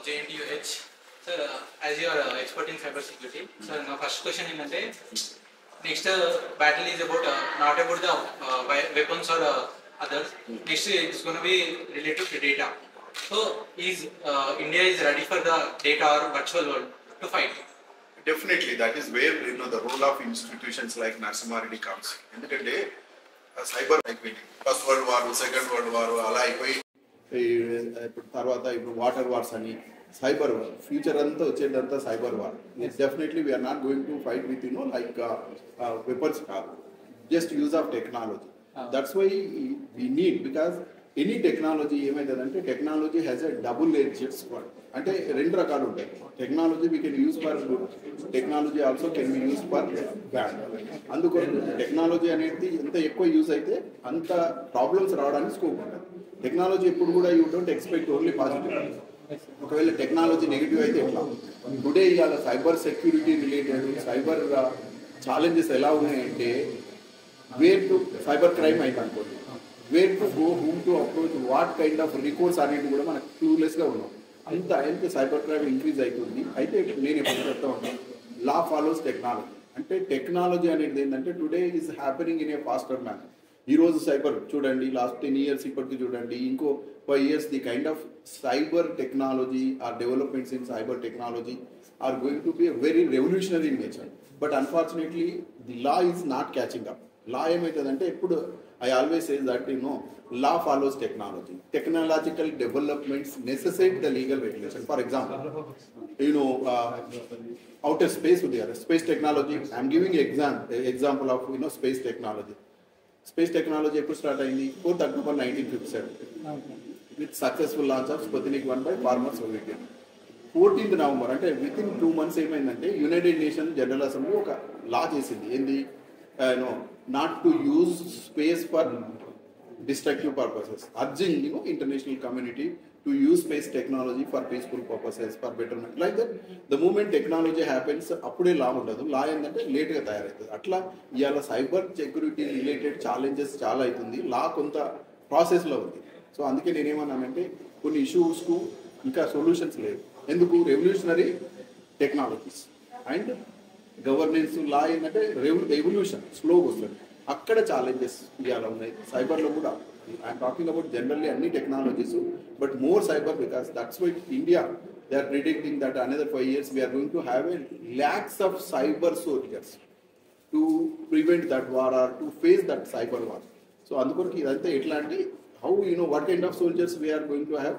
JNTUH. Sir, as you are expert in cyber security, sir, my first question is next battle is about not about the weapons or others. Next it's going to be related to data. So, is India is ready for the data or virtual world to fight? Definitely, that is where the role of institutions like Narasimha Reddy comes. ఎందుకంటే cyber అయిపోయింది. First world war, second world war అలా అయిపోయి తర్వాత ఇప్పుడు water wars అని cyber war, future అంతా వచ్చేదంతా cyber war. Definitely we are not going to fight with like weapons కాదు, just use of technology. That's why we need, because any technology ఏమైతుందంటే technology has a double edged sword. అంటే రెండు రకాలు ఉంటాయి. Technology we can use for good, technology also can be use for bad. అందుకోసం technology అనేది ఎంత ఎక్కువ use అయితే అంత ప్రాబ్లమ్స్ రావడానికి స్కోప్ ఉంటుంది. టెక్నాలజీ ఎప్పుడు కూడా you don't expect only positive. ఒకవేళ టెక్నాలజీ నెగిటివ్ అయితే ఎట్లా? టుడే ఇవాళ cyber security related cyber challenges ఎలా ఉన్నాయంటే, వేర్ టు సైబర్ క్రైమ్ అయితే అనుకోండి, where to go, whom to approach, what kind of recourse అనేది కూడా మనకు క్లూలెస్గా ఉన్నాం. అంత అయితే సైబర్ క్రైమ్ ఇంక్రీజ్ అవుతుంది. అయితే నేను ఎప్పుడు చెప్తా ఉంటాను, లా ఫాలోస్ టెక్నాలజీ. అంటే టెక్నాలజీ అనేది ఏంటంటే today is happening in a faster manner. ఈరోజు సైబర్ చూడండి, లాస్ట్ 10 years ఇప్పటికి చూడండి, ఇంకో 5 years the kind of cyber technology or developments in cyber technology are going to be very revolutionary in nature. But unfortunately the law is not catching up. Law ఏమవుతుందంటే, ఎప్పుడు I always say that law follows technology. Technological developments necessitate the legal regulation. For example, outer space would be space technology. I am giving example of space technology. Space technology eప్పుడు start అయింది? 4th October 1957 with successful launch of Sputnik 1 by former Soviet Union. 14th November అంటే with in 2 months ఏమైందంటే United nation general assembly ఒక లా చేసింది. ఏంది? Not to use space for destructive purposes, urging international community to use space technology for peaceful purposes, for betterment. Like that, the moment technology happens, appude law undadu. Law endante late ga tayaraitadi. Atla iyala cyber security related challenges chaala aitundi. Law konta process lo undi. So అందుకే నేను ఏమన్నానంటే, కొన్ని issues కు ఇంకా solutions లేవు. ఎందుకు? Revolutionary technologies and governance లా ఏంటంటే revolution స్లోగా వస్తుంది. అక్కడ ఛాలెంజెస్ ఇవాళ ఉన్నాయి. సైబర్లో కూడా ఐఎమ్ టాకింగ్ అబౌట్ జనరల్లీ అన్ని technologies, but more cyber, because that's why India they are predicting that another 5 years we're going to have a lakhs of cyber soldiers to prevent that war or to face that cyber war. So అందుకొరకు ఇదంతా ఎట్లాంటి how what kind of soldiers we're going to have?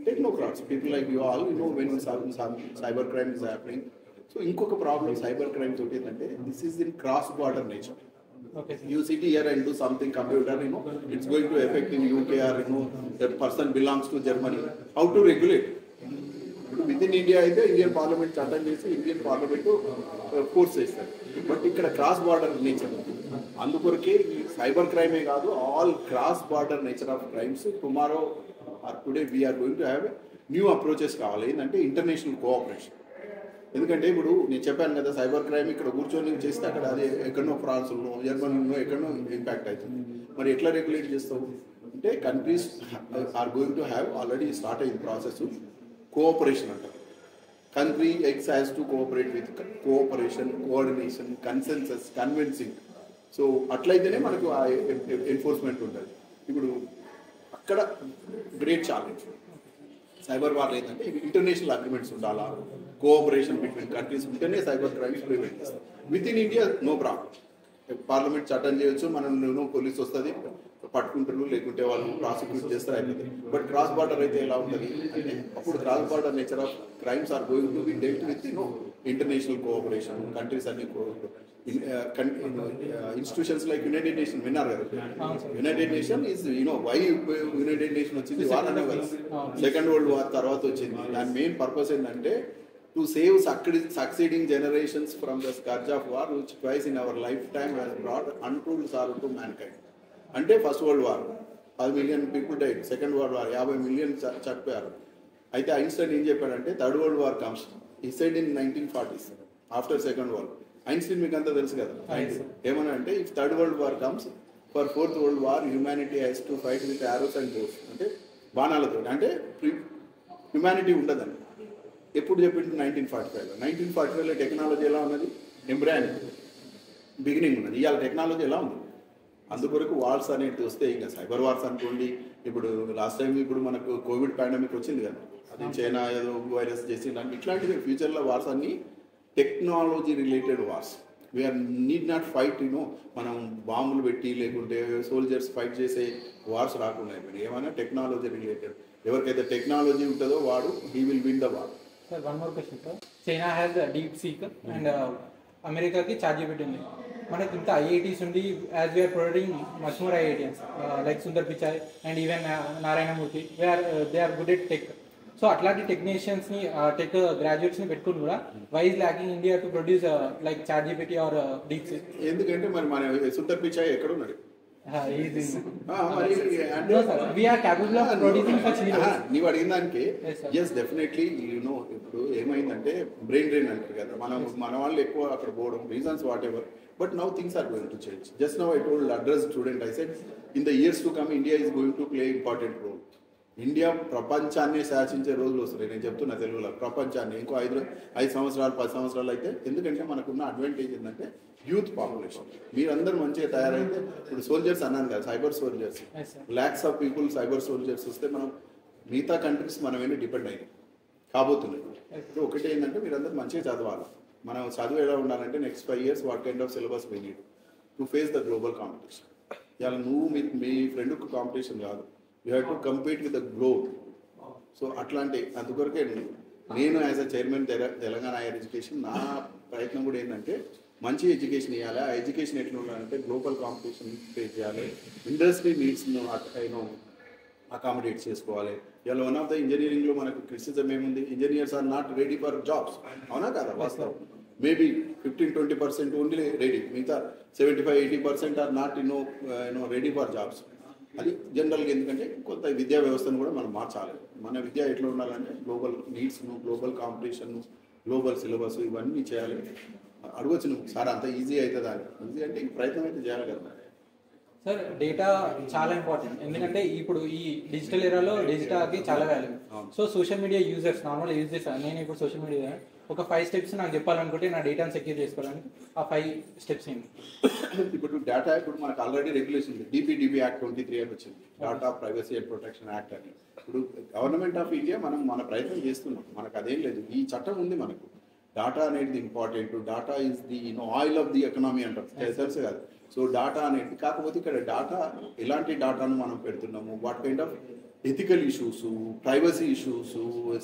technocrats, people like you all, when some cyber crime is happening. So ఇంకొక problem cyber crime తోటి ఏంటంటే, this is in cross border nature. You sit here and do something computer, it's going to affect in UK or that person belongs to Germany. How to regulate? Within India అయితే Indian parliament చట్టం చేసి Indian parliament force చేస్తారు. But ఇక్కడ cross border nature, అందుకొరకే ఈ cyber క్రైమే కాదు, all cross border nature of crimes tomorrow or today we're going to have new approaches కావాలి. ఏంటంటే ఇంటర్నేషనల్ కోఆపరేషన్. ఎందుకంటే ఇప్పుడు నేను చెప్పాను కదా, సైబర్ క్రైమ్ ఇక్కడ కూర్చొని చేస్తే అక్కడ అది ఎక్కడనో ఫ్రాన్స్లో, జర్మనీలో ఎక్కడనో ఇంపాక్ట్ అవుతుంది. మరి ఎట్లా రెగ్యులేట్ చేస్తావు అంటే, countries are going to have already start అయిన ప్రాసెస్ కోఆపరేషన్ అంటారు. Country X has to cooperate with cooperation, coordination, consensus, convincing. So అట్లయితేనే మనకు ఆ ఎన్ఫోర్స్మెంట్ ఉంటుంది. ఇప్పుడు అక్కడ గ్రేట్ ఛాలెంజ్ సైబర్ వార్ ఏంటంటే, ఇంటర్నేషనల్ అగ్రిమెంట్స్ ఉండాలా, కోఆపరేషన్ బిట్వీన్ కంట్రీస్ ఉంటేనే సైబర్ క్రైమ్స్ ప్రివెంట్ చేస్తారు. With in India no problem, parliament చట్టం చేయొచ్చు, మనం పోలీస్ వస్తుంది పట్టుకుంటారు, లేకుంటే వాళ్ళు ప్రాసిక్యూట్ చేస్తారు, అయిపోతుంది. బట్ క్రాస్ బార్డర్ అయితే ఎలా ఉంటుంది అంటే, అప్పుడు cross border nature of crimes are going to be dealt with international cooperation. Countries అన్ని ఇన్స్టిట్యూషన్స్ లైక్ యునైటెడ్ నేషన్ విన్నారు కదా. United Nation is why United Nation వచ్చింది? వార్ అనే కదా, సెకండ్ వరల్డ్ వార్ తర్వాత వచ్చింది. దాని మెయిన్ పర్పస్ ఏంటంటే, to save succeeding generations from the scourge of war which twice in our lifetime has brought untold sorrow to mankind. అంటే first world war 10 million people died, second world war 50 million చనిపోయారు. అయితే Einstein ఏం చెప్పాడంటే, third world war comes, he said in 1940s after second world. Einstein మీకు అంతా తెలుసు కదా, ఏమన్నా అంటే, if third world war comes for fourth world war humanity has to fight with arrows and bows. అంటే బాణాలతో, అంటే హ్యుమానిటీ ఉండదండి. ఎప్పుడు చెప్పిండు 1945లో. 1945లో టెక్నాలజీ ఎలా ఉన్నది? ఎంబ్రానిక్ బిగినింగ్ ఉన్నది. ఇవాళ టెక్నాలజీ ఎలా ఉంది? అందుకొరకు వార్స్ అనేది వస్తే ఇంకా సైబర్ వార్స్ అనుకోండి. ఇప్పుడు లాస్ట్ టైం ఇప్పుడు మనకు కోవిడ్ పాండమిక్ వచ్చింది కదా, అది చైనా ఏదో వైరస్ చేసింది. ఇట్లాంటివి ఫ్యూచర్లో వార్స్ అన్ని technology related wars. We need not fight మనం బాంబులు పెట్టి లేకుంటే సోల్జర్స్ ఫైట్ చేసే వార్స్ రాకుండా ఏమైనా టెక్నాలజీ రిలేటెడ్. ఎవరికైతే టెక్నాలజీ ఉంటుందో వాడు he will win the war. Sir one more question sir. China has DeepSeek and అమెరికాకి ChatGPT ఉంది. మనకి ఇంత ఐఐటీస్ ఉంది, as we're providing much more IITians like Sundar Pichai and even Narayana Murthy, they are good at tech. So అట్లాంటి టెక్నీషియన్స్ని tech గ్రాడ్యుయేట్స్ని పెట్టుకుని కూడా why is lacking India to produce like ChatGPT or DeepSeek? ఎందుకంటే మరి మన సుందర్ పిచాయ్ ఎక్కడ ఉన్నాడు? నీవు అడిగిన దానికి ఎస్ డెఫినెట్లీ ఇప్పుడు ఏమైందంటే బ్రెయిన్ డ్రైన్ అంటారు కదా, మన వాళ్ళు ఎక్కువ అక్కడ పోవడం, reasons whatever. But now things are going to change. Just now I told address student, I said in the years to come India is going to play important role. India ప్రపంచాన్ని శాసించే రోజులు వస్తున్నాయి. నేను చెప్తున్నా తెలుగులో, ప్రపంచాన్ని ఇంకో 5 సంవత్సరాలు 10 సంవత్సరాలు అయితే. ఎందుకంటే మనకున్న అడ్వాంటేజ్ ఏంటంటే యూత్ పాపులేషన్. మీరందరూ మంచిగా తయారైతే, ఇప్పుడు సోల్జర్స్ అన్నాను కదా, cyber soldiers, lakhs of people cyber soldiers వస్తే మనం మిగతా కంట్రీస్ మనం ఏంటి డిపెండ్ అయ్యి కాబోతున్నాయి. ఇప్పుడు ఒకటి ఏంటంటే మీరందరూ మంచిగా చదవాలి. మనం చదువు ఎలా ఉండాలంటే next 5 years what kind of syllabus we need to face the global competition. ఇవాళ నువ్వు మీ ఫ్రెండ్కు కాంపిటీషన్ కాదు, you have to compete with the globe. So అట్లాంటి అందుకొరకే నేను as a chairman Telangana higher education, నా ప్రయత్నం కూడా ఏంటంటే మంచి ఎడ్యుకేషన్ ఇవ్వాలి. ఆ ఎడ్యుకేషన్ ఎట్లా ఉండాలంటే గ్లోబల్ కాంపిటీషన్ ఫేస్ చేయాలి, ఇండస్ట్రీ నీడ్స్ను అకామిడేట్ చేసుకోవాలి. ఇలా వన్ ఆఫ్ ద ఇంజనీరింగ్లో మనకు క్రిటిసిజం ఏముంది? Engineers are not ready for jobs. అవునా కదా? వాస్తవం. మేబీ 15-20% ఓన్లీ రెడీ, మిగతా 75-80% are not ready for jobs. అది జనరల్గా. ఎందుకంటే కొంత విద్యా వ్యవస్థను కూడా మనం మార్చాలి. మన విద్య ఎట్లా ఉండాలంటే గ్లోబల్ నీడ్స్ను, గ్లోబల్ కాంపిటీషన్ను, గ్లోబల్ సిలబస్ ఇవన్నీ చేయాలి. అడగొచ్చు నువ్వు, సార్ అంత ఈజీ అవుతుందా అని. ఈజీ అంటే ప్రయత్నం అయితే చేయాలి కదా సార్. డేటా చాలా ఇంపార్టెంట్, ఎందుకంటే ఇప్పుడు ఈ డిజిటల్ ఎరాలో డేటాకి చాలా value. So social media users నార్మల్గా యూజ్ చేస్తాను. నేను ఇప్పుడు సోషల్ మీడియా ఒక 5 steps నాకు చెప్పాలనుకుంటే నా డేటాను సెక్యూర్ చేసుకోవడానికి ఆ 5 steps ఏంటి? ఇప్పుడు డేటా, ఇప్పుడు మనకు ఆల్రెడీ రెగ్యులేషన్ ఉంది, DPDP Act 23 అని వచ్చింది, data privacy and protection act అని. ఇప్పుడు గవర్నమెంట్ ఆఫ్ ఇండియా మన ప్రయత్నం చేస్తున్నాం, మనకు అదేం లేదు. ఈ చట్టం ఉంది మనకు. డాటా అనేది important. Data is the oil of the economy అంటారు, తెలుసు కదా. సో డాటా అనేది, కాకపోతే ఇక్కడ డాటా ఎలాంటి డాటాను మనం పెడుతున్నాము, what kind of ethical issues, privacy issues,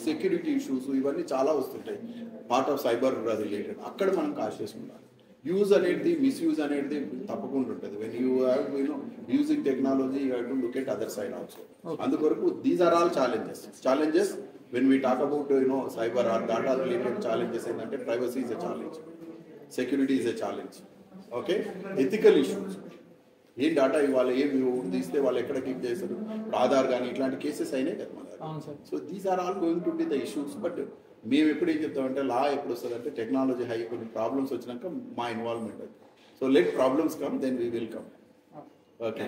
security issues, ఇవన్నీ చాలా వస్తుంటాయి పార్ట్ ఆఫ్ సైబర్ రిలేటెడ్. అక్కడ మనం కాన్షియస్ ఉండాలి. యూజ్ అనేది, మిస్యూజ్ అనేది తప్పకుండా ఉంటుంది. When you have using technology you have to look at other side also. అందుకొరకు these are all challenges when we talk about cyber or data related challenges ఏంటంటే privacy is a challenge, security is a challenge, okay, ethical issues. ఏం data ఇవ్వాలి, ఏం తీస్తే వాళ్ళు ఎక్కడ click చేస్తారు, ఆధార్ కానీ ఇట్లాంటి కేసెస్ అయినాయి కదా మన. So these are all going to be the issues. But మేము ఎప్పుడు ఏం చెప్తామంటే లా ఎప్పుడు వస్తుంది అంటే టెక్నాలజీ హై, కొన్ని ప్రాబ్లమ్స్ వచ్చినాక మా involvement. So let problems come, then we will come. Okay.